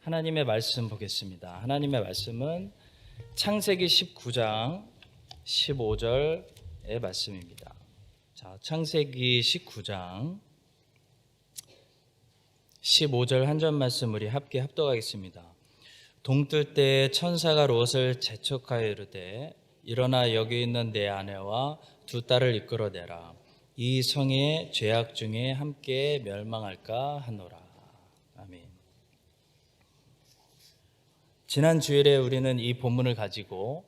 하나님의 말씀 보겠습니다. 하나님의 말씀은 창세기 19장 15절의 말씀입니다. 자, 창세기 19장 15절 한 절 말씀 우리 함께 합독하겠습니다. 동뜰 때에 천사가 롯을 재촉하여 이르되 일어나 여기 있는 내 아내와 두 딸을 이끌어내라. 이 성의 죄악 중에 함께 멸망할까 하노라. 아멘. 지난 주일에 우리는 이 본문을 가지고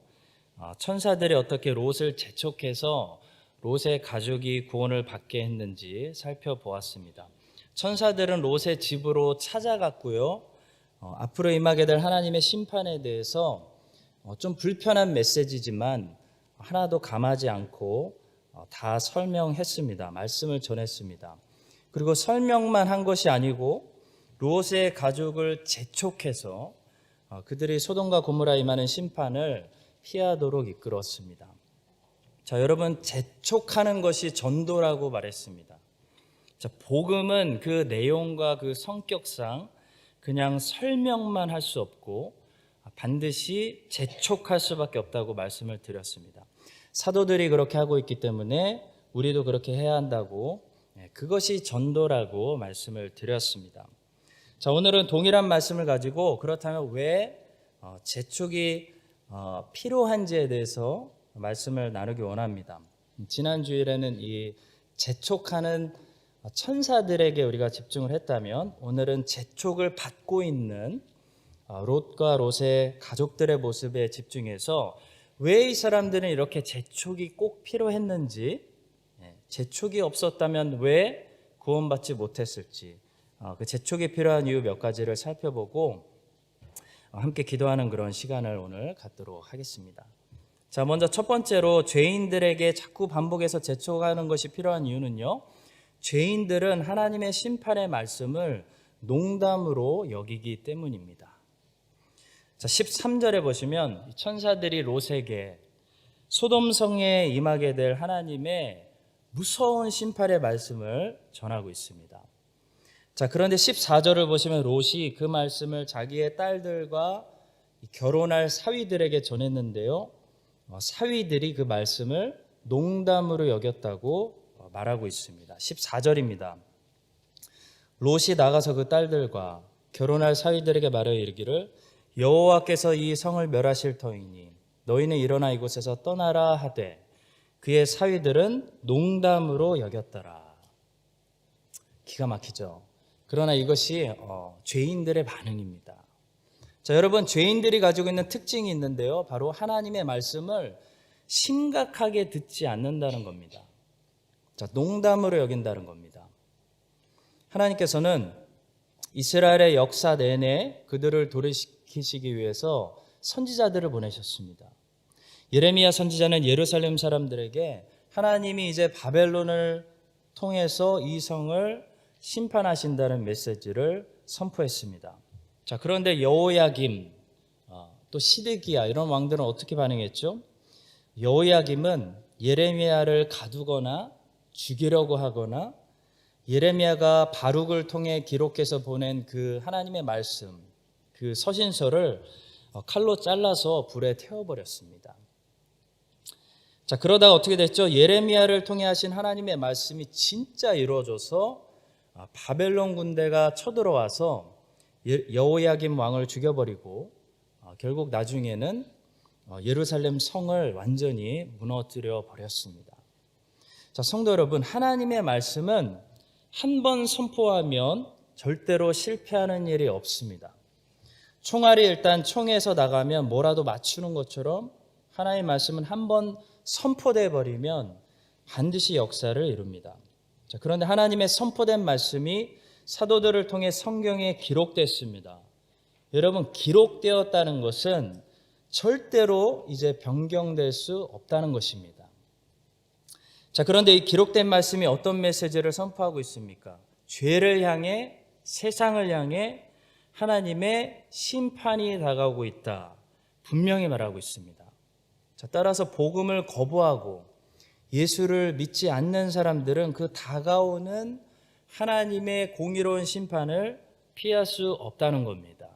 천사들이 어떻게 롯을 재촉해서 롯의 가족이 구원을 받게 했는지 살펴보았습니다. 천사들은 롯의 집으로 찾아갔고요. 앞으로 임하게 될 하나님의 심판에 대해서 좀 불편한 메시지지만 하나도 감하지 않고 다 설명했습니다. 말씀을 전했습니다. 그리고 설명만 한 것이 아니고 롯의 가족을 재촉해서 그들이 소돔과 고모라에 임하는 심판을 피하도록 이끌었습니다. 자, 여러분, 재촉하는 것이 전도라고 말했습니다. 자, 복음은 그 내용과 그 성격상 그냥 설명만 할 수 없고 반드시 재촉할 수밖에 없다고 말씀을 드렸습니다. 사도들이 그렇게 하고 있기 때문에 우리도 그렇게 해야 한다고, 그것이 전도라고 말씀을 드렸습니다. 자, 오늘은 동일한 말씀을 가지고 그렇다면 왜 재촉이 필요한지에 대해서 말씀을 나누기 원합니다. 지난 주일에는 이 재촉하는 천사들에게 우리가 집중을 했다면 오늘은 재촉을 받고 있는 롯과 롯의 가족들의 모습에 집중해서 왜 이 사람들은 이렇게 재촉이 꼭 필요했는지, 재촉이 없었다면 왜 구원받지 못했을지, 그 재촉이 필요한 이유 몇 가지를 살펴보고 함께 기도하는 그런 시간을 오늘 갖도록 하겠습니다. 자, 먼저 첫 번째로 죄인들에게 자꾸 반복해서 재촉하는 것이 필요한 이유는요, 죄인들은 하나님의 심판의 말씀을 농담으로 여기기 때문입니다. 자, 13절에 보시면 천사들이 롯에게 소돔성에 임하게 될 하나님의 무서운 심판의 말씀을 전하고 있습니다. 자, 그런데 14절을 보시면 롯이 그 말씀을 자기의 딸들과 결혼할 사위들에게 전했는데요, 사위들이 그 말씀을 농담으로 여겼다고 말하고 있습니다. 14절입니다. 롯이 나가서 그 딸들과 결혼할 사위들에게 말하여 이르기를 여호와께서 이 성을 멸하실 터이니 너희는 일어나 이곳에서 떠나라 하되 그의 사위들은 농담으로 여겼더라. 기가 막히죠. 그러나 이것이 죄인들의 반응입니다. 자, 여러분, 죄인들이 가지고 있는 특징이 있는데요, 바로 하나님의 말씀을 심각하게 듣지 않는다는 겁니다. 자, 농담으로 여긴다는 겁니다. 하나님께서는 이스라엘의 역사 내내 그들을 돌이키시기 위해서 선지자들을 보내셨습니다. 예레미야 선지자는 예루살렘 사람들에게 하나님이 이제 바벨론을 통해서 이 성을 심판하신다는 메시지를 선포했습니다. 자, 그런데 여호야김, 또 시드기야 이런 왕들은 어떻게 반응했죠? 여호야김은 예레미야를 가두거나 죽이려고 하거나 예레미야가 바룩을 통해 기록해서 보낸 그 하나님의 말씀, 그 서신서를 칼로 잘라서 불에 태워버렸습니다. 자, 그러다가 어떻게 됐죠? 예레미야를 통해 하신 하나님의 말씀이 진짜 이루어져서 바벨론 군대가 쳐들어와서 여호야김 왕을 죽여버리고 결국 나중에는 예루살렘 성을 완전히 무너뜨려 버렸습니다. 자, 성도 여러분, 하나님의 말씀은 한 번 선포하면 절대로 실패하는 일이 없습니다. 총알이 일단 총에서 나가면 뭐라도 맞추는 것처럼 하나님의 말씀은 한 번 선포돼 버리면 반드시 역사를 이룹니다. 자, 그런데 하나님의 선포된 말씀이 사도들을 통해 성경에 기록됐습니다. 여러분, 기록되었다는 것은 절대로 이제 변경될 수 없다는 것입니다. 자, 그런데 이 기록된 말씀이 어떤 메시지를 선포하고 있습니까? 죄를 향해, 세상을 향해 하나님의 심판이 다가오고 있다, 분명히 말하고 있습니다. 자, 따라서 복음을 거부하고 예수를 믿지 않는 사람들은 그 다가오는 하나님의 공의로운 심판을 피할 수 없다는 겁니다.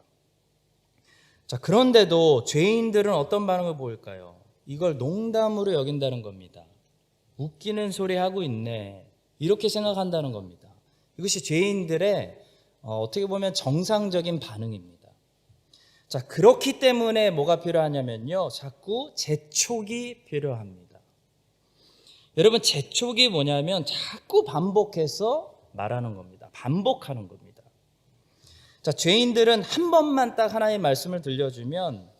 자, 그런데도 죄인들은 어떤 반응을 보일까요? 이걸 농담으로 여긴다는 겁니다. 웃기는 소리 하고 있네. 이렇게 생각한다는 겁니다. 이것이 죄인들의 어떻게 보면 정상적인 반응입니다. 자, 그렇기 때문에 뭐가 필요하냐면요. 자꾸 재촉이 필요합니다. 여러분, 재촉이 뭐냐면 자꾸 반복해서 말하는 겁니다. 반복하는 겁니다. 자, 죄인들은 한 번만 딱 하나님의 말씀을 들려주면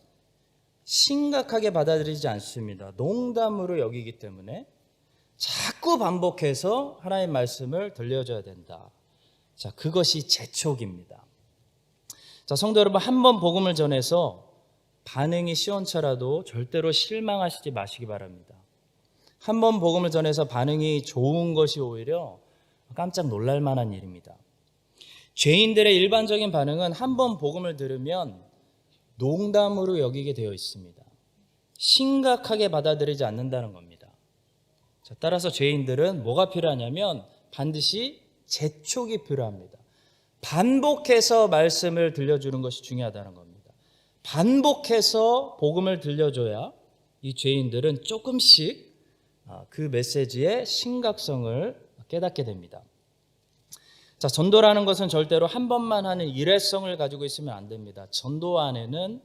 심각하게 받아들이지 않습니다. 농담으로 여기기 때문에 자꾸 반복해서 하나님의 말씀을 들려줘야 된다. 자, 그것이 재촉입니다. 자, 성도 여러분, 한 번 복음을 전해서 반응이 시원찮아도 절대로 실망하시지 마시기 바랍니다. 한 번 복음을 전해서 반응이 좋은 것이 오히려 깜짝 놀랄 만한 일입니다. 죄인들의 일반적인 반응은 한 번 복음을 들으면 농담으로 여기게 되어 있습니다. 심각하게 받아들이지 않는다는 겁니다. 자, 따라서 죄인들은 뭐가 필요하냐면 반드시 재촉이 필요합니다. 반복해서 말씀을 들려주는 것이 중요하다는 겁니다. 반복해서 복음을 들려줘야 이 죄인들은 조금씩 그 메시지의 심각성을 깨닫게 됩니다. 자, 전도라는 것은 절대로 한 번만 하는 일회성을 가지고 있으면 안 됩니다. 전도 안에는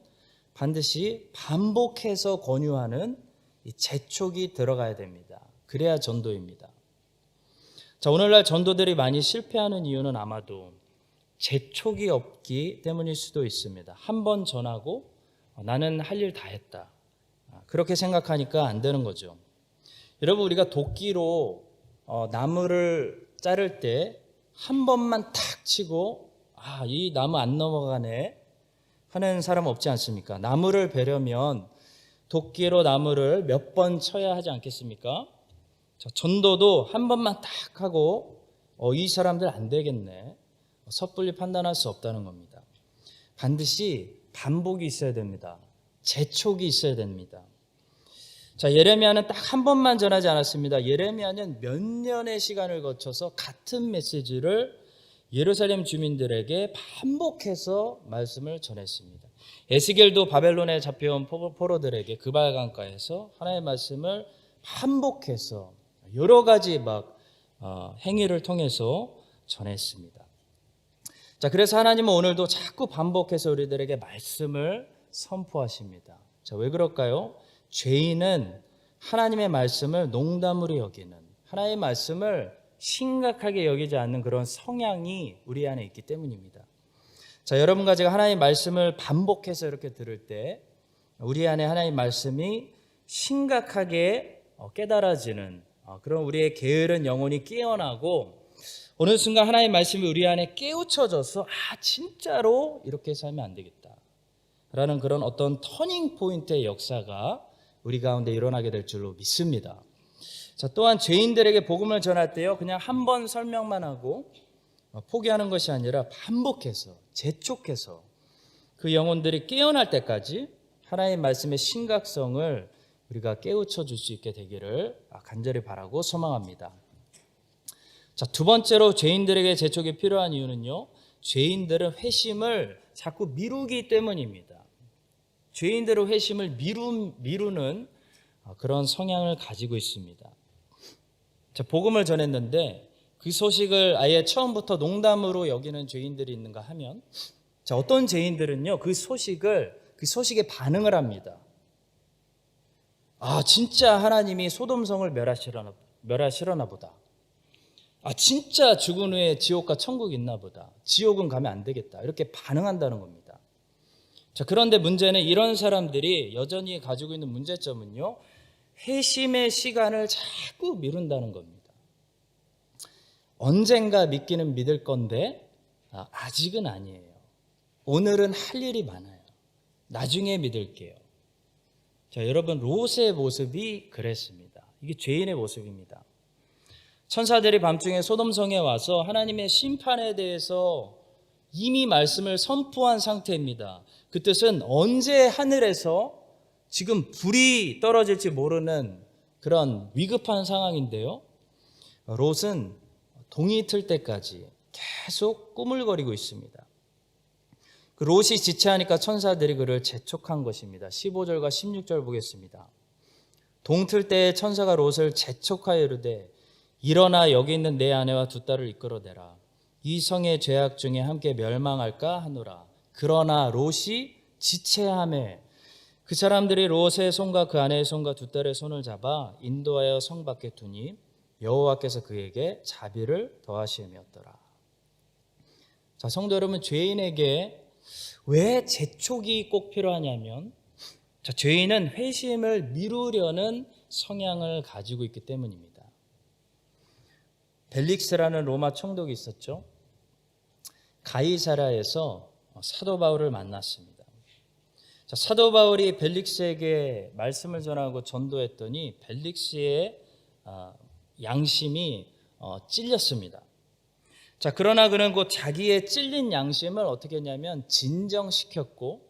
반드시 반복해서 권유하는 이 재촉이 들어가야 됩니다. 그래야 전도입니다. 자, 오늘날 전도들이 많이 실패하는 이유는 아마도 재촉이 없기 때문일 수도 있습니다. 한 번 전하고 나는 할 일 다 했다. 그렇게 생각하니까 안 되는 거죠. 여러분, 우리가 도끼로 나무를 자를 때 한 번만 탁 치고 이 나무 안 넘어가네 하는 사람 없지 않습니까? 나무를 베려면 도끼로 나무를 몇 번 쳐야 하지 않겠습니까? 자, 전도도 한 번만 딱 하고 이 사람들 안 되겠네, 섣불리 판단할 수 없다는 겁니다. 반드시 반복이 있어야 됩니다. 재촉이 있어야 됩니다. 자, 예레미야는 딱 한 번만 전하지 않았습니다. 예레미야는 몇 년의 시간을 거쳐서 같은 메시지를 예루살렘 주민들에게 반복해서 말씀을 전했습니다. 에스겔도 바벨론에 잡혀온 포로들에게 그발 강가에서 하나님의 말씀을 반복해서 여러 가지 행위를 통해서 전했습니다. 자, 그래서 하나님은 오늘도 자꾸 반복해서 우리들에게 말씀을 선포하십니다. 자, 왜 그럴까요? 죄인은 하나님의 말씀을 농담으로 여기는, 하나님의 말씀을 심각하게 여기지 않는 그런 성향이 우리 안에 있기 때문입니다. 자, 여러분과 제가 하나님의 말씀을 반복해서 이렇게 들을 때 우리 안에 하나님의 말씀이 심각하게 깨달아지는 그런 우리의 게으른 영혼이 깨어나고 어느 순간 하나님의 말씀이 우리 안에 깨우쳐져서 진짜로 이렇게 살면 안 되겠다 라는 그런 어떤 터닝 포인트의 역사가 우리 가운데 일어나게 될 줄로 믿습니다. 자, 또한 죄인들에게 복음을 전할 때요, 그냥 한 번 설명만 하고 포기하는 것이 아니라 반복해서 재촉해서 그 영혼들이 깨어날 때까지 하나님의 말씀의 심각성을 우리가 깨우쳐 줄 수 있게 되기를 간절히 바라고 소망합니다. 자, 두 번째로 죄인들에게 재촉이 필요한 이유는요, 죄인들은 회심을 자꾸 미루기 때문입니다. 죄인들의 회심을 미루는 그런 성향을 가지고 있습니다. 자, 복음을 전했는데 그 소식을 아예 처음부터 농담으로 여기는 죄인들이 있는가 하면, 자, 어떤 죄인들은요, 그 소식에 반응을 합니다. 진짜 하나님이 소돔성을 멸하시려나 보다. 진짜 죽은 후에 지옥과 천국이 있나 보다. 지옥은 가면 안 되겠다. 이렇게 반응한다는 겁니다. 자, 그런데 문제는 이런 사람들이 여전히 가지고 있는 문제점은요, 회심의 시간을 자꾸 미룬다는 겁니다. 언젠가 믿기는 믿을 건데 아직은 아니에요. 오늘은 할 일이 많아요. 나중에 믿을게요. 자, 여러분, 롯의 모습이 그랬습니다. 이게 죄인의 모습입니다. 천사들이 밤중에 소돔성에 와서 하나님의 심판에 대해서 이미 말씀을 선포한 상태입니다. 그 뜻은 언제 하늘에서 지금 불이 떨어질지 모르는 그런 위급한 상황인데요, 롯은 동이 틀 때까지 계속 꾸물거리고 있습니다. 그 롯이 지체하니까 천사들이 그를 재촉한 것입니다. 15절과 16절 보겠습니다. 동틀 때에 천사가 롯을 재촉하여 이르되 일어나 여기 있는 내 아내와 두 딸을 이끌어내라. 이 성의 죄악 중에 함께 멸망할까 하노라. 그러나 롯이 지체하매 그 사람들이 롯의 손과 그 아내의 손과 두 딸의 손을 잡아 인도하여 성 밖에 두니 여호와께서 그에게 자비를 더하심이었더라. 자, 성도 여러분, 죄인에게 왜 재촉이 꼭 필요하냐면, 자, 죄인은 회심을 미루려는 성향을 가지고 있기 때문입니다. 벨릭스라는 로마 총독이 있었죠. 가이사라에서 사도 바울을 만났습니다. 자, 사도 바울이 벨릭스에게 말씀을 전하고 전도했더니 벨릭스의 양심이 찔렸습니다. 자, 그러나 그는 곧 자기의 찔린 양심을 어떻게 했냐면 진정시켰고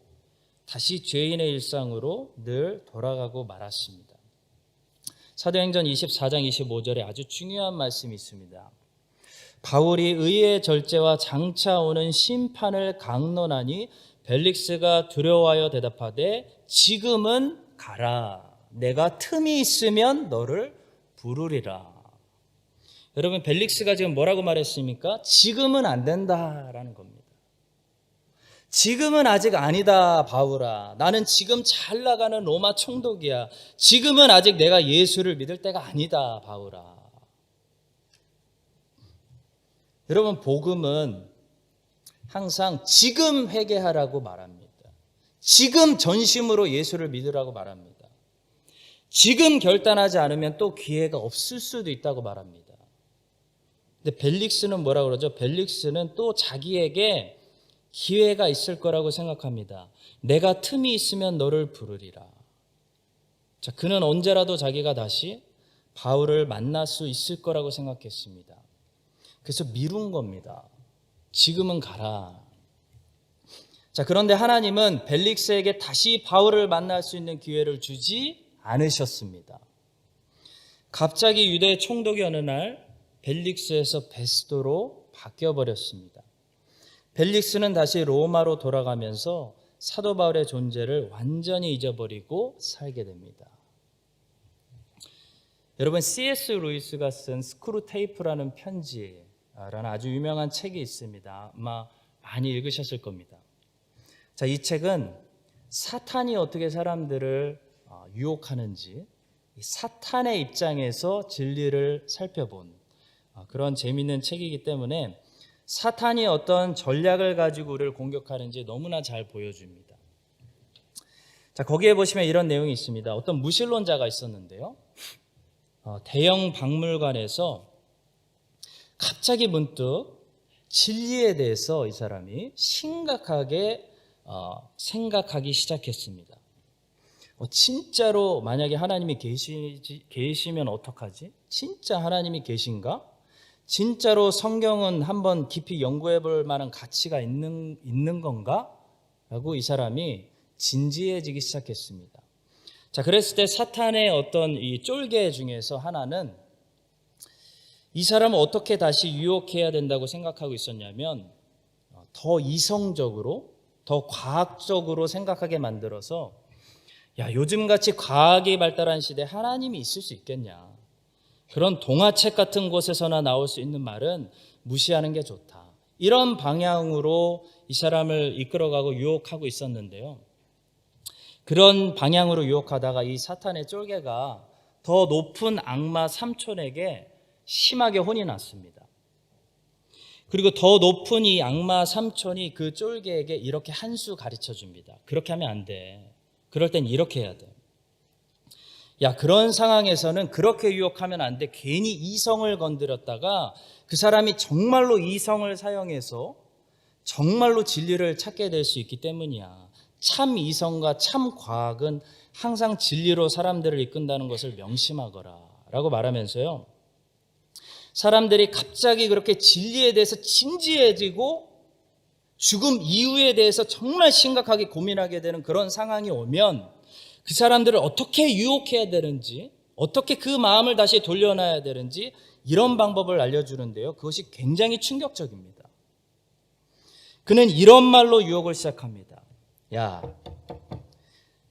다시 죄인의 일상으로 늘 돌아가고 말았습니다. 사도행전 24장 25절에 아주 중요한 말씀이 있습니다. 바울이 의의 절제와 장차 오는 심판을 강론하니 벨릭스가 두려워하여 대답하되 지금은 가라. 내가 틈이 있으면 너를 부르리라. 여러분, 벨릭스가 지금 뭐라고 말했습니까? 지금은 안 된다라는 겁니다. 지금은 아직 아니다, 바울아. 나는 지금 잘 나가는 로마 총독이야. 지금은 아직 내가 예수를 믿을 때가 아니다, 바울아. 여러분, 복음은 항상 지금 회개하라고 말합니다. 지금 전심으로 예수를 믿으라고 말합니다. 지금 결단하지 않으면 또 기회가 없을 수도 있다고 말합니다. 근데 벨릭스는 뭐라고 그러죠? 벨릭스는 또 자기에게 기회가 있을 거라고 생각합니다. 내가 틈이 있으면 너를 부르리라. 자, 그는 언제라도 자기가 다시 바울을 만날 수 있을 거라고 생각했습니다. 그래서 미룬 겁니다. 지금은 가라. 자, 그런데 하나님은 벨릭스에게 다시 바울을 만날 수 있는 기회를 주지 않으셨습니다. 갑자기 유대 총독이 어느 날 벨릭스에서 베스도로 바뀌어버렸습니다. 벨릭스는 다시 로마로 돌아가면서 사도 바울의 존재를 완전히 잊어버리고 살게 됩니다. 여러분, C.S. 루이스가 쓴 스크루테이프라는 편지라는 아주 유명한 책이 있습니다. 아마 많이 읽으셨을 겁니다. 자, 이 책은 사탄이 어떻게 사람들을 유혹하는지, 사탄의 입장에서 진리를 살펴본 그런 재미있는 책이기 때문에 사탄이 어떤 전략을 가지고 우리를 공격하는지 너무나 잘 보여줍니다. 자, 거기에 보시면 이런 내용이 있습니다. 어떤 무신론자가 있었는데요. 대형 박물관에서 갑자기 문득 진리에 대해서 이 사람이 심각하게 생각하기 시작했습니다. 진짜로 만약에 하나님이 계시면 어떡하지? 진짜 하나님이 계신가? 진짜로 성경은 한번 깊이 연구해 볼 만한 가치가 있는 건가? 라고 이 사람이 진지해지기 시작했습니다. 자, 그랬을 때 사탄의 어떤 이 쫄개 중에서 하나는 이 사람을 어떻게 다시 유혹해야 된다고 생각하고 있었냐면 더 이성적으로, 더 과학적으로 생각하게 만들어서 야, 요즘같이 과학이 발달한 시대에 하나님이 있을 수 있겠냐? 그런 동화책 같은 곳에서나 나올 수 있는 말은 무시하는 게 좋다. 이런 방향으로 이 사람을 이끌어가고 유혹하고 있었는데요. 그런 방향으로 유혹하다가 이 사탄의 쫄개가 더 높은 악마 삼촌에게 심하게 혼이 났습니다. 그리고 더 높은 이 악마 삼촌이 그 쫄개에게 이렇게 한 수 가르쳐 줍니다. 그렇게 하면 안 돼. 그럴 땐 이렇게 해야 돼. 야, 그런 상황에서는 그렇게 유혹하면 안 돼. 괜히 이성을 건드렸다가 그 사람이 정말로 이성을 사용해서 정말로 진리를 찾게 될 수 있기 때문이야. 참 이성과 참 과학은 항상 진리로 사람들을 이끈다는 것을 명심하거라 라고 말하면서요, 사람들이 갑자기 그렇게 진리에 대해서 진지해지고 죽음 이후에 대해서 정말 심각하게 고민하게 되는 그런 상황이 오면 그 사람들을 어떻게 유혹해야 되는지, 어떻게 그 마음을 다시 돌려놔야 되는지 이런 방법을 알려주는데요. 그것이 굉장히 충격적입니다. 그는 이런 말로 유혹을 시작합니다. 야,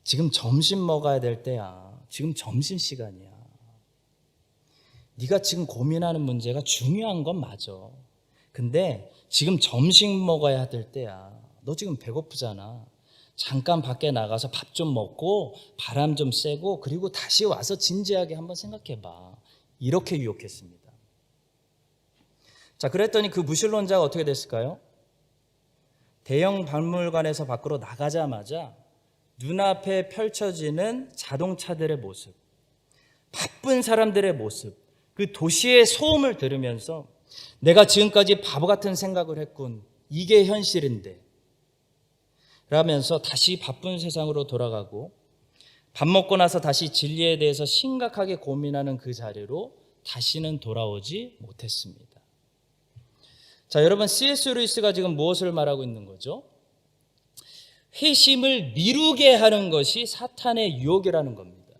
지금 점심 먹어야 될 때야. 지금 점심시간이야. 네가 지금 고민하는 문제가 중요한 건 맞아. 근데 지금 점심 먹어야 될 때야. 너 지금 배고프잖아. 잠깐 밖에 나가서 밥 좀 먹고 바람 좀 쐬고 그리고 다시 와서 진지하게 한번 생각해봐. 이렇게 유혹했습니다. 자, 그랬더니 그 무신론자가 어떻게 됐을까요? 대형 박물관에서 밖으로 나가자마자 눈앞에 펼쳐지는 자동차들의 모습, 바쁜 사람들의 모습, 그 도시의 소음을 들으면서 내가 지금까지 바보 같은 생각을 했군. 이게 현실인데. 라면서 다시 바쁜 세상으로 돌아가고 밥 먹고 나서 다시 진리에 대해서 심각하게 고민하는 그 자리로 다시는 돌아오지 못했습니다. 자, 여러분, C.S. 루이스가 지금 무엇을 말하고 있는 거죠? 회심을 미루게 하는 것이 사탄의 유혹이라는 겁니다.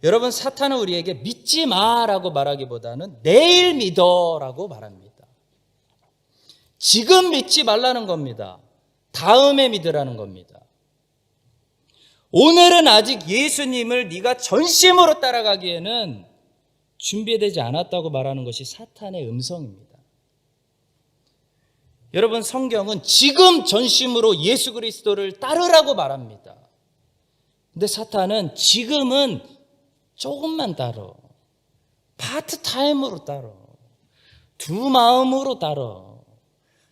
여러분, 사탄은 우리에게 믿지 마라고 말하기보다는 내일 믿어라고 말합니다. 지금 믿지 말라는 겁니다. 다음에 믿으라는 겁니다. 오늘은 아직 예수님을 네가 전심으로 따라가기에는 준비되지 않았다고 말하는 것이 사탄의 음성입니다. 여러분, 성경은 지금 전심으로 예수 그리스도를 따르라고 말합니다. 근데 사탄은 지금은 조금만 따라, 파트타임으로 따라, 두 마음으로 따라,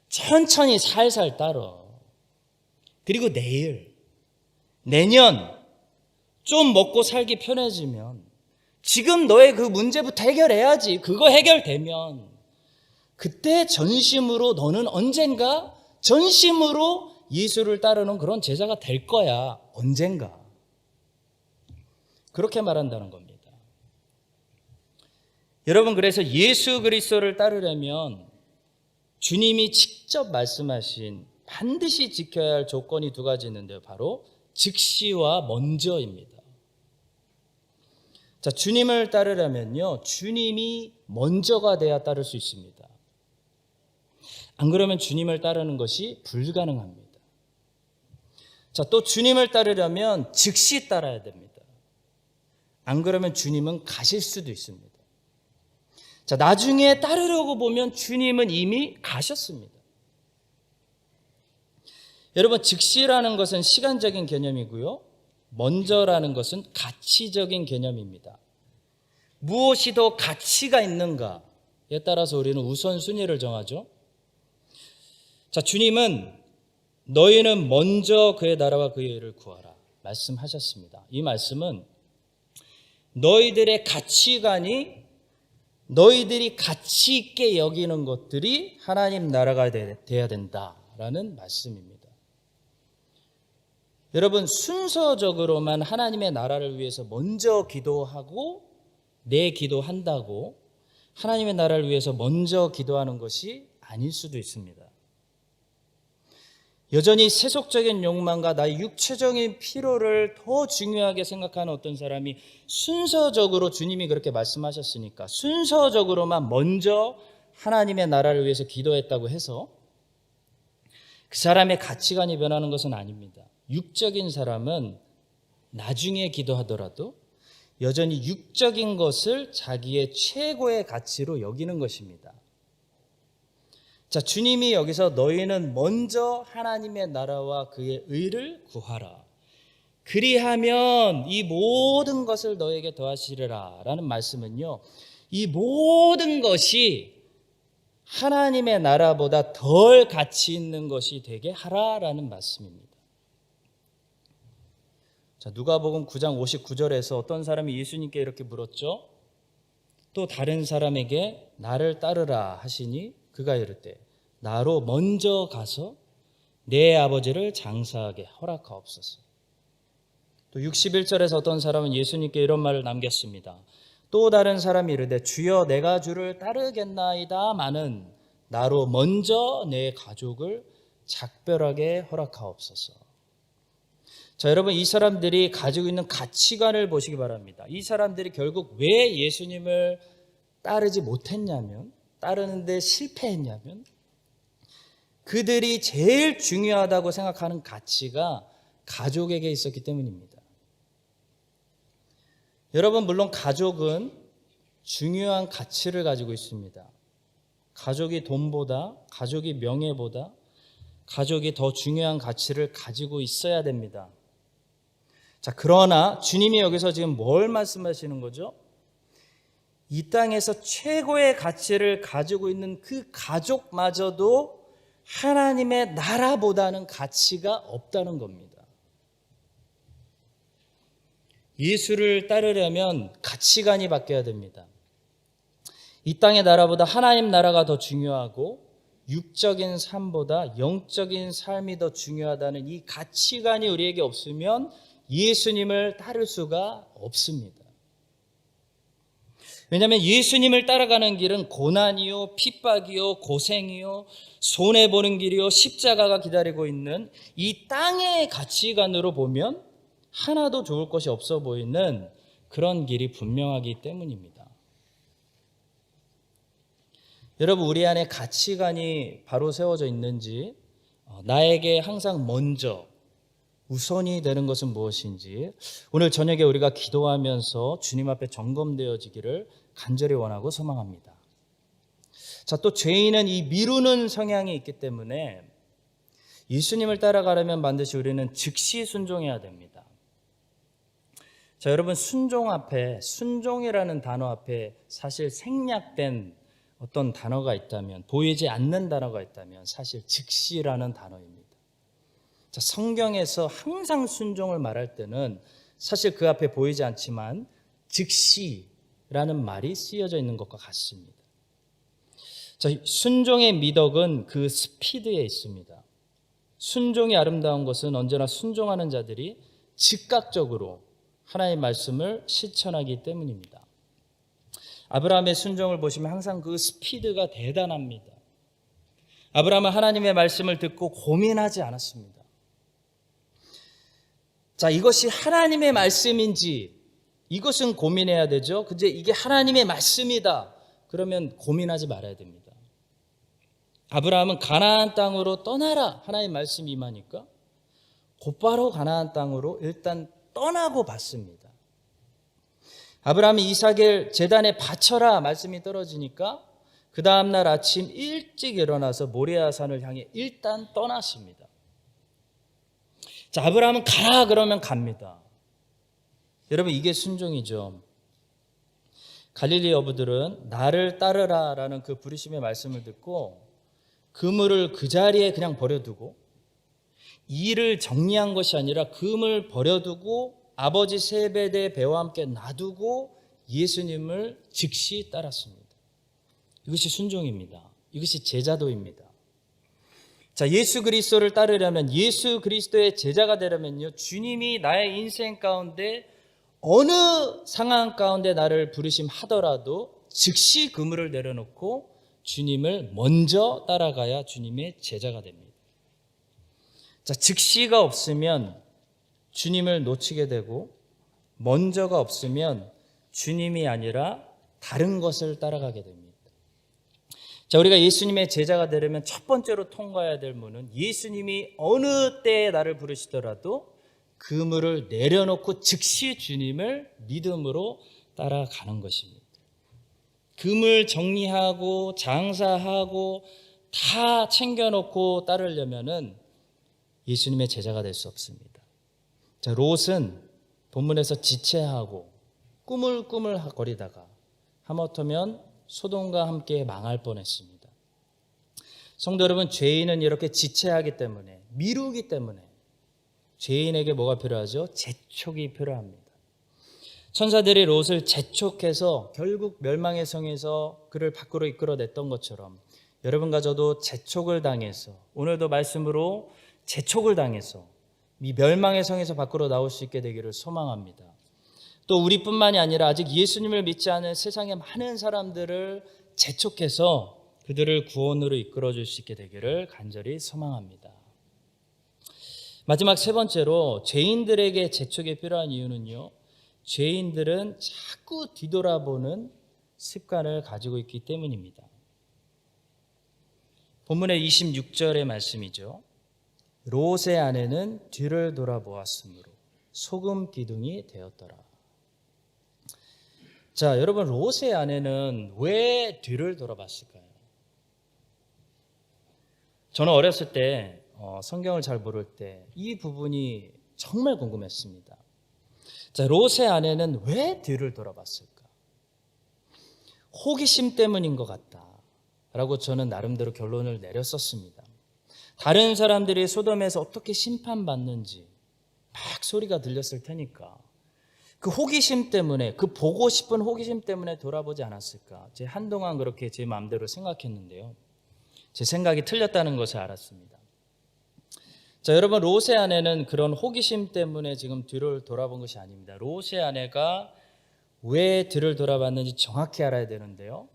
천천히 살살 따라, 그리고 내일, 내년 좀 먹고 살기 편해지면 지금 너의 그 문제부터 해결해야지. 그거 해결되면 그때 전심으로 너는 언젠가 전심으로 예수를 따르는 그런 제자가 될 거야. 언젠가. 그렇게 말한다는 겁니다. 여러분, 그래서 예수 그리스도를 따르려면 주님이 직접 말씀하신 반드시 지켜야 할 조건이 두 가지 있는데요. 바로 즉시와 먼저입니다. 자, 주님을 따르려면요, 주님이 먼저가 돼야 따를 수 있습니다. 안 그러면 주님을 따르는 것이 불가능합니다. 자, 또 주님을 따르려면 즉시 따라야 됩니다. 안 그러면 주님은 가실 수도 있습니다. 자, 나중에 따르려고 보면 주님은 이미 가셨습니다. 여러분, 즉시라는 것은 시간적인 개념이고요. 먼저라는 것은 가치적인 개념입니다. 무엇이 더 가치가 있는가에 따라서 우리는 우선순위를 정하죠. 자, 주님은 너희는 먼저 그의 나라와 그의 의를 구하라 말씀하셨습니다. 이 말씀은 너희들의 가치관이 너희들이 가치 있게 여기는 것들이 하나님 나라가 돼야 된다라는 말씀입니다. 여러분, 순서적으로만 하나님의 나라를 위해서 먼저 기도하고 내 기도한다고 하나님의 나라를 위해서 먼저 기도하는 것이 아닐 수도 있습니다. 여전히 세속적인 욕망과 나의 육체적인 필요를 더 중요하게 생각하는 어떤 사람이 순서적으로 주님이 그렇게 말씀하셨으니까 순서적으로만 먼저 하나님의 나라를 위해서 기도했다고 해서 그 사람의 가치관이 변하는 것은 아닙니다. 육적인 사람은 나중에 기도하더라도 여전히 육적인 것을 자기의 최고의 가치로 여기는 것입니다. 자, 주님이 여기서 너희는 먼저 하나님의 나라와 그의 의를 구하라. 그리하면 이 모든 것을 너에게 더하시리라 라는 말씀은요, 이 모든 것이 하나님의 나라보다 덜 가치 있는 것이 되게 하라라는 말씀입니다. 자, 누가복음 9장 59절에서 어떤 사람이 예수님께 이렇게 물었죠. 또 다른 사람에게 나를 따르라 하시니 그가 이르되 나로 먼저 가서 내 아버지를 장사하게 허락하옵소서. 또 61절에서 어떤 사람은 예수님께 이런 말을 남겼습니다. 또 다른 사람이 이르되 주여 내가 주를 따르겠나이다마는 나로 먼저 내 가족을 작별하게 허락하옵소서. 자, 여러분, 이 사람들이 가지고 있는 가치관을 보시기 바랍니다. 이 사람들이 결국 왜 예수님을 따르지 못했냐면, 따르는데 실패했냐면 그들이 제일 중요하다고 생각하는 가치가 가족에게 있었기 때문입니다. 여러분, 물론 가족은 중요한 가치를 가지고 있습니다. 가족이 돈보다, 가족이 명예보다 가족이 더 중요한 가치를 가지고 있어야 됩니다. 자, 그러나 주님이 여기서 지금 뭘 말씀하시는 거죠? 이 땅에서 최고의 가치를 가지고 있는 그 가족마저도 하나님의 나라보다는 가치가 없다는 겁니다. 예수를 따르려면 가치관이 바뀌어야 됩니다. 이 땅의 나라보다 하나님 나라가 더 중요하고 육적인 삶보다 영적인 삶이 더 중요하다는 이 가치관이 우리에게 없으면 예수님을 따를 수가 없습니다. 왜냐하면 예수님을 따라가는 길은 고난이요, 핍박이요, 고생이요, 손해보는 길이요, 십자가가 기다리고 있는 이 땅의 가치관으로 보면 하나도 좋을 것이 없어 보이는 그런 길이 분명하기 때문입니다. 여러분, 우리 안에 가치관이 바로 세워져 있는지, 나에게 항상 먼저 우선이 되는 것은 무엇인지 오늘 저녁에 우리가 기도하면서 주님 앞에 점검되어지기를 간절히 원하고 소망합니다. 자, 또 죄인은 이 미루는 성향이 있기 때문에 예수님을 따라가려면 반드시 우리는 즉시 순종해야 됩니다. 자, 여러분, 순종이라는 단어 앞에 사실 생략된 어떤 단어가 있다면, 보이지 않는 단어가 있다면 사실 즉시라는 단어입니다. 자, 성경에서 항상 순종을 말할 때는 사실 그 앞에 보이지 않지만 즉시라는 말이 쓰여져 있는 것과 같습니다. 자, 순종의 미덕은 그 스피드에 있습니다. 순종이 아름다운 것은 언제나 순종하는 자들이 즉각적으로 하나님의 말씀을 실천하기 때문입니다. 아브라함의 순종을 보시면 항상 그 스피드가 대단합니다. 아브라함은 하나님의 말씀을 듣고 고민하지 않았습니다. 자, 이것이 하나님의 말씀인지 이것은 고민해야 되죠. 근데 이게 하나님의 말씀이다 그러면 고민하지 말아야 됩니다. 아브라함은 가나안 땅으로 떠나라 하나님의 말씀이 임하니까 곧바로 가나안 땅으로 일단 떠나고 봤습니다. 아브라함이 이삭을 제단에 바쳐라 말씀이 떨어지니까 그 다음날 아침 일찍 일어나서 모리아산을 향해 일단 떠났습니다. 자, 아브라함은 가라 그러면 갑니다. 여러분, 이게 순종이죠. 갈릴리 어부들은 나를 따르라 라는 그 부르심의 말씀을 듣고 그물을 그 자리에 그냥 버려두고 일을 정리한 것이 아니라 그물 버려두고 아버지 세베대 배와 함께 놔두고 예수님을 즉시 따랐습니다. 이것이 순종입니다. 이것이 제자도입니다. 자, 예수 그리스도를 따르려면, 예수 그리스도의 제자가 되려면요, 주님이 나의 인생 가운데 어느 상황 가운데 나를 부르심하더라도 즉시 그물을 내려놓고 주님을 먼저 따라가야 주님의 제자가 됩니다. 자, 즉시가 없으면 주님을 놓치게 되고 먼저가 없으면 주님이 아니라 다른 것을 따라가게 됩니다. 자, 우리가 예수님의 제자가 되려면 첫 번째로 통과해야 될 문은 예수님이 어느 때에 나를 부르시더라도 그물을 내려놓고 즉시 주님을 믿음으로 따라가는 것입니다. 그물 정리하고 장사하고 다 챙겨놓고 따르려면은 예수님의 제자가 될 수 없습니다. 자, 롯은 본문에서 지체하고 꾸물꾸물거리다가 하마터면 소돔과 함께 망할 뻔했습니다. 성도 여러분, 죄인은 이렇게 지체하기 때문에, 미루기 때문에 죄인에게 뭐가 필요하죠? 재촉이 필요합니다. 천사들이 롯을 재촉해서 결국 멸망의 성에서 그를 밖으로 이끌어냈던 것처럼 여러분과 저도 재촉을 당해서, 오늘도 말씀으로 재촉을 당해서 이 멸망의 성에서 밖으로 나올 수 있게 되기를 소망합니다. 또 우리뿐만이 아니라 아직 예수님을 믿지 않은 세상의 많은 사람들을 재촉해서 그들을 구원으로 이끌어줄 수 있게 되기를 간절히 소망합니다. 마지막 세 번째로 죄인들에게 재촉이 필요한 이유는요, 죄인들은 자꾸 뒤돌아보는 습관을 가지고 있기 때문입니다. 본문의 26절의 말씀이죠. 롯의 아내는 뒤를 돌아보았으므로 소금 기둥이 되었더라. 자, 여러분, 롯의 아내는 왜 뒤를 돌아봤을까요? 저는 어렸을 때 성경을 잘 모를 때 이 부분이 정말 궁금했습니다. 자, 롯의 아내는 왜 뒤를 돌아봤을까? 호기심 때문인 것 같다라고 저는 나름대로 결론을 내렸었습니다. 다른 사람들이 소돔에서 어떻게 심판받는지 막 소리가 들렸을 테니까 그 호기심 때문에, 그 보고 싶은 호기심 때문에 돌아보지 않았을까? 제 한동안 그렇게 제 마음대로 생각했는데요. 제 생각이 틀렸다는 것을 알았습니다. 자, 여러분, 롯의 아내는 그런 호기심 때문에 지금 뒤를 돌아본 것이 아닙니다. 롯의 아내가 왜 뒤를 돌아봤는지 정확히 알아야 되는데요.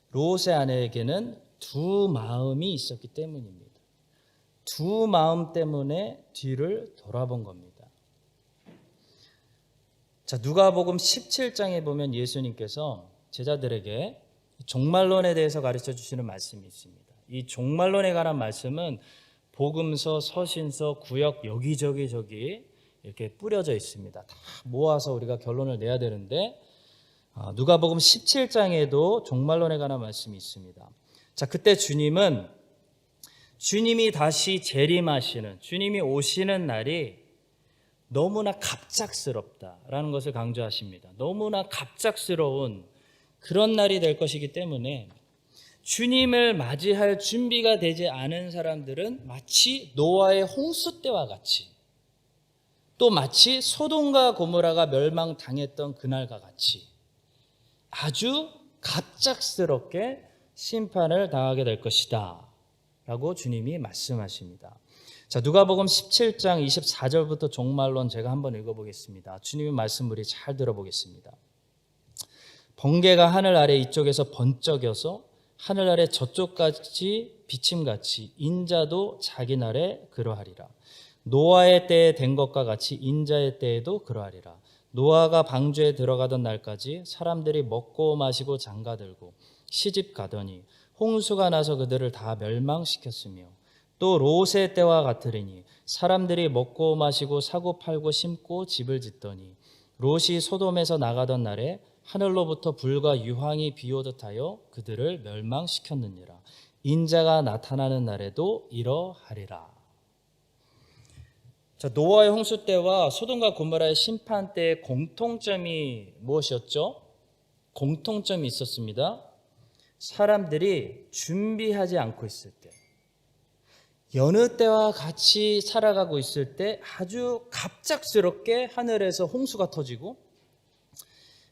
롯의 아내에게는 두 마음이 있었기 때문입니다. 두 마음 때문에 뒤를 돌아본 겁니다. 자, 누가복음 17장에 보면 예수님께서 제자들에게 종말론에 대해서 가르쳐 주시는 말씀이 있습니다. 이 종말론에 관한 말씀은 복음서, 서신서, 구역 여기저기 이렇게 뿌려져 있습니다. 다 모아서 우리가 결론을 내야 되는데 누가복음 17장에도 종말론에 관한 말씀이 있습니다. 자, 그때 주님이 다시 재림하시는, 주님이 오시는 날이 너무나 갑작스럽다라는 것을 강조하십니다. 너무나 갑작스러운 그런 날이 될 것이기 때문에 주님을 맞이할 준비가 되지 않은 사람들은 마치 노아의 홍수 때와 같이, 또 마치 소돔과 고모라가 멸망당했던 그날과 같이 아주 갑작스럽게 심판을 당하게 될 것이다 라고 주님이 말씀하십니다. 자, 누가복음 17장 24절부터 종말론 제가 한번 읽어보겠습니다. 주님의 말씀 우리 잘 들어보겠습니다. 번개가 하늘 아래 이쪽에서 번쩍여서 하늘 아래 저쪽까지 비침같이 인자도 자기 날에 그러하리라. 노아의 때에 된 것과 같이 인자의 때에도 그러하리라. 노아가 방주에 들어가던 날까지 사람들이 먹고 마시고 장가들고 시집 가더니 홍수가 나서 그들을 다 멸망시켰으며 또 롯의 때와 같으리니 사람들이 먹고 마시고 사고 팔고 심고 집을 짓더니 롯이 소돔에서 나가던 날에 하늘로부터 불과 유황이 비오듯 하여 그들을 멸망시켰느니라. 인자가 나타나는 날에도 이러하리라. 자, 노아의 홍수 때와 소돔과 고모라의 심판 때의 공통점이 무엇이었죠? 공통점이 있었습니다. 사람들이 준비하지 않고 있을 때, 여느 때와 같이 살아가고 있을 때 아주 갑작스럽게 하늘에서 홍수가 터지고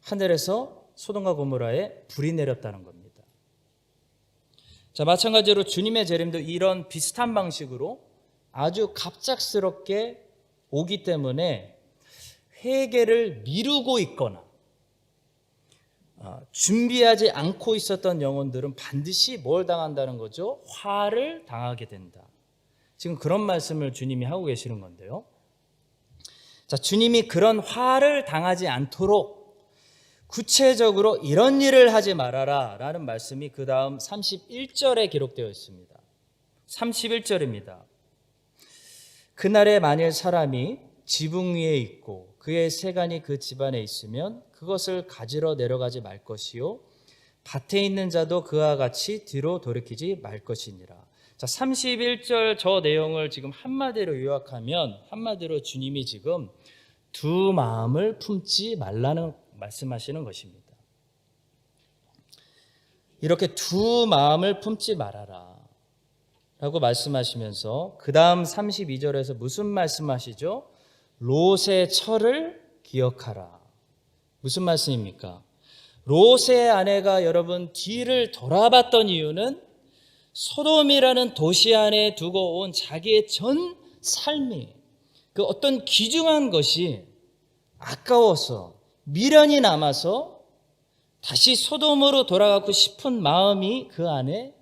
하늘에서 소돔과 고모라에 불이 내렸다는 겁니다. 자, 마찬가지로 주님의 재림도 이런 비슷한 방식으로 아주 갑작스럽게 오기 때문에 회개를 미루고 있거나 준비하지 않고 있었던 영혼들은 반드시 뭘 당한다는 거죠? 화를 당하게 된다. 지금 그런 말씀을 주님이 하고 계시는 건데요. 자, 주님이 그런 화를 당하지 않도록 구체적으로 이런 일을 하지 말아라 라는 말씀이 그 다음 31절에 기록되어 있습니다. 31절입니다. 그날에 만일 사람이 지붕 위에 있고 그의 세간이 그 집안에 있으면 그것을 가지러 내려가지 말 것이요 밭에 있는 자도 그와 같이 뒤로 돌이키지 말 것이니라. 자, 31절 저 내용을 지금 한마디로 요약하면 한마디로 주님이 지금 두 마음을 품지 말라는 말씀하시는 것입니다. 이렇게 두 마음을 품지 말아라 라고 말씀하시면서 그 다음 32절에서 무슨 말씀하시죠? 롯의 철을 기억하라. 무슨 말씀입니까? 롯의 아내가 여러분 뒤를 돌아봤던 이유는 소돔이라는 도시 안에 두고 온 자기의 전 삶이 그 어떤 귀중한 것이 아까워서 미련이 남아서 다시 소돔으로 돌아가고 싶은 마음이 그 안에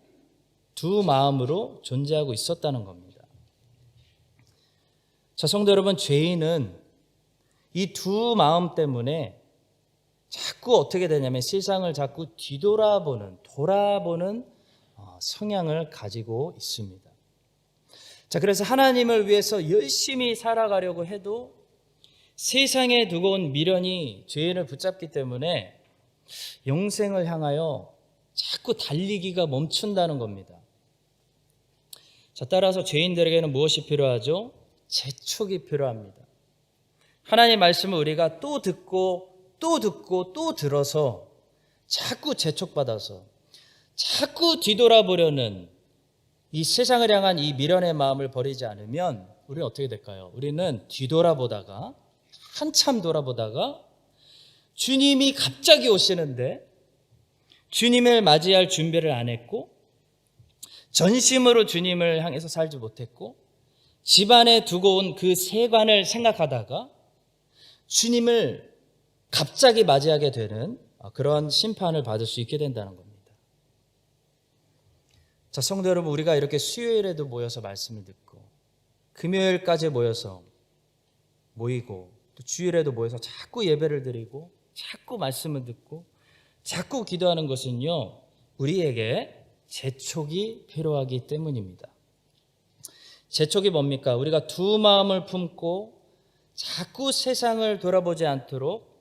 두 마음으로 존재하고 있었다는 겁니다. 자, 성도 여러분, 죄인은 이 두 마음 때문에 자꾸 어떻게 되냐면 세상을 자꾸 돌아보는 성향을 가지고 있습니다. 자, 그래서 하나님을 위해서 열심히 살아가려고 해도 세상에 두고 온 미련이 죄인을 붙잡기 때문에 영생을 향하여 자꾸 달리기가 멈춘다는 겁니다. 자, 따라서 죄인들에게는 무엇이 필요하죠? 재촉이 필요합니다. 하나님의 말씀을 우리가 또 듣고 또 들어서 자꾸 재촉받아서 자꾸 뒤돌아보려는 이 세상을 향한 이 미련의 마음을 버리지 않으면 우리는 어떻게 될까요? 우리는 뒤돌아보다가 한참 돌아보다가 주님이 갑자기 오시는데 주님을 맞이할 준비를 안 했고 전심으로 주님을 향해서 살지 못했고 집안에 두고 온 그 세관을 생각하다가 주님을 갑자기 맞이하게 되는 그런 심판을 받을 수 있게 된다는 겁니다. 자, 성도 여러분, 우리가 이렇게 수요일에도 모여서 말씀을 듣고 금요일까지 모이고 또 주일에도 모여서 자꾸 예배를 드리고 자꾸 말씀을 듣고 자꾸 기도하는 것은요, 우리에게 재촉이 필요하기 때문입니다. 재촉이 뭡니까? 우리가 두 마음을 품고 자꾸 세상을 돌아보지 않도록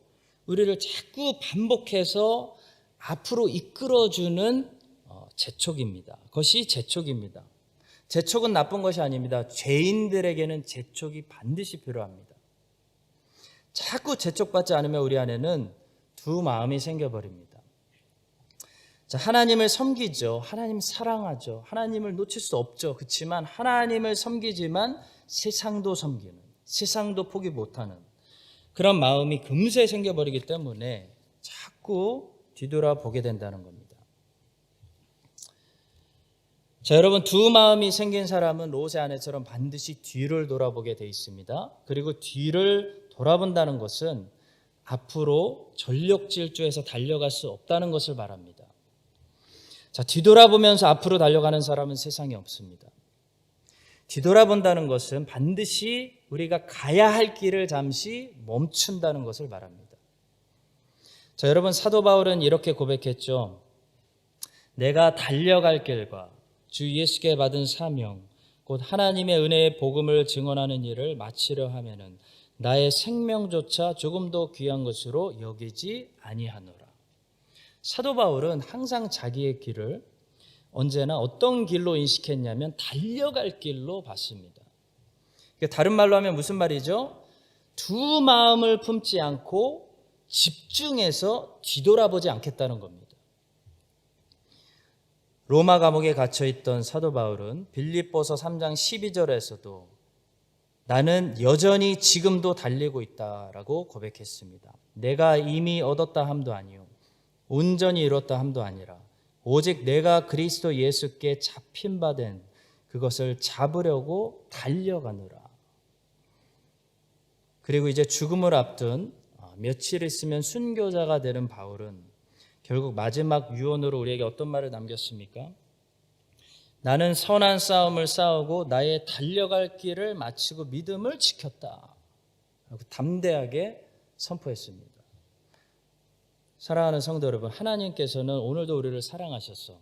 우리를 자꾸 반복해서 앞으로 이끌어주는 재촉입니다. 그것이 재촉입니다. 재촉은 나쁜 것이 아닙니다. 죄인들에게는 재촉이 반드시 필요합니다. 자꾸 재촉받지 않으면 우리 안에는 두 마음이 생겨버립니다. 자, 하나님을 섬기죠. 하나님 사랑하죠. 하나님을 놓칠 수 없죠. 그렇지만 하나님을 섬기지만 세상도 섬기는, 세상도 포기 못하는 그런 마음이 금세 생겨버리기 때문에 자꾸 뒤돌아보게 된다는 겁니다. 자, 여러분, 두 마음이 생긴 사람은 롯의 아내처럼 반드시 뒤를 돌아보게 돼 있습니다. 그리고 뒤를 돌아본다는 것은 앞으로 전력 질주해서 달려갈 수 없다는 것을 말합니다. 자, 뒤돌아보면서 앞으로 달려가는 사람은 세상에 없습니다. 뒤돌아본다는 것은 반드시 우리가 가야 할 길을 잠시 멈춘다는 것을 말합니다. 자, 여러분, 사도 바울은 이렇게 고백했죠. 내가 달려갈 길과 주 예수께 받은 사명, 곧 하나님의 은혜의 복음을 증언하는 일을 마치려 하면은 나의 생명조차 조금도 귀한 것으로 여기지 아니하노라. 사도 바울은 항상 자기의 길을 언제나 어떤 길로 인식했냐면 달려갈 길로 봤습니다. 다른 말로 하면 무슨 말이죠? 두 마음을 품지 않고 집중해서 뒤돌아보지 않겠다는 겁니다. 로마 감옥에 갇혀있던 사도 바울은 빌립보서 3장 12절에서도 나는 여전히 지금도 달리고 있다라고 고백했습니다. 내가 이미 얻었다 함도 아니요 온전히 이뤘다 함도 아니라 오직 내가 그리스도 예수께 잡힌 바 된 그것을 잡으려고 달려가노라. 그리고 이제 죽음을 앞둔 며칠 있으면 순교자가 되는 바울은 결국 마지막 유언으로 우리에게 어떤 말을 남겼습니까? 나는 선한 싸움을 싸우고 나의 달려갈 길을 마치고 믿음을 지켰다. 담대하게 선포했습니다. 사랑하는 성도 여러분, 하나님께서는 오늘도 우리를 사랑하셔서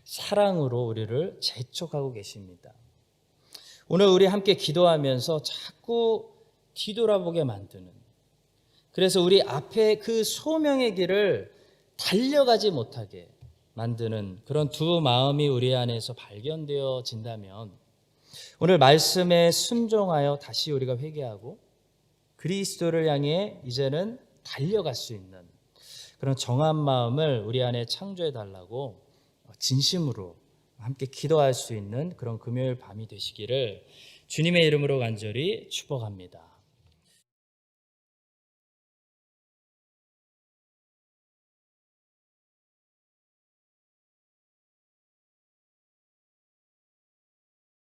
사랑으로 우리를 재촉하고 계십니다. 오늘 우리 함께 기도하면서 자꾸 뒤돌아보게 만드는, 그래서 우리 앞에 그 소명의 길을 달려가지 못하게 만드는 그런 두 마음이 우리 안에서 발견되어진다면 오늘 말씀에 순종하여 다시 우리가 회개하고 그리스도를 향해 이제는 달려갈 수 있는 그런 정한 마음을 우리 안에 창조해 달라고 진심으로 함께 기도할 수 있는 그런 금요일 밤이 되시기를 주님의 이름으로 간절히 축복합니다.